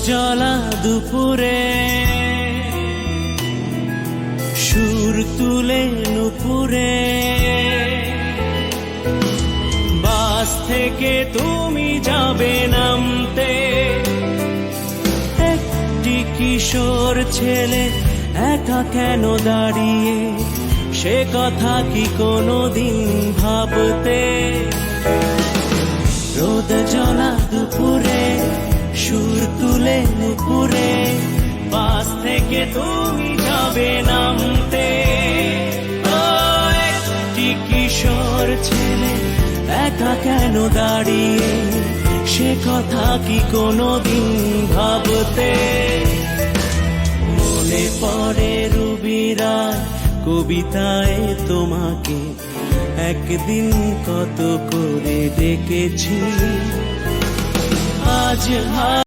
জ্বলা দুপুরে সুর তুলে নুপুরে, বাস থেকে তুমি যাবে নামতে, একটি কিশোর ছেলে একা কেন দাঁড়িয়ে, সে কথা কি কোনোদিন ভাবতে? রোদ জ্বলা দুপুরে সুর তুলে নুপুরে, বাস থেকে তুমি যাবে নামতে, একটি কিশোর ছেলে একা কেন দাঁড়িয়ে, সে কথা কি কোনোদিন ভাবতে? মনে পড়ে রুবিরা কবিতায় তোমাকে একদিন কত করে ডেকেছি, আজ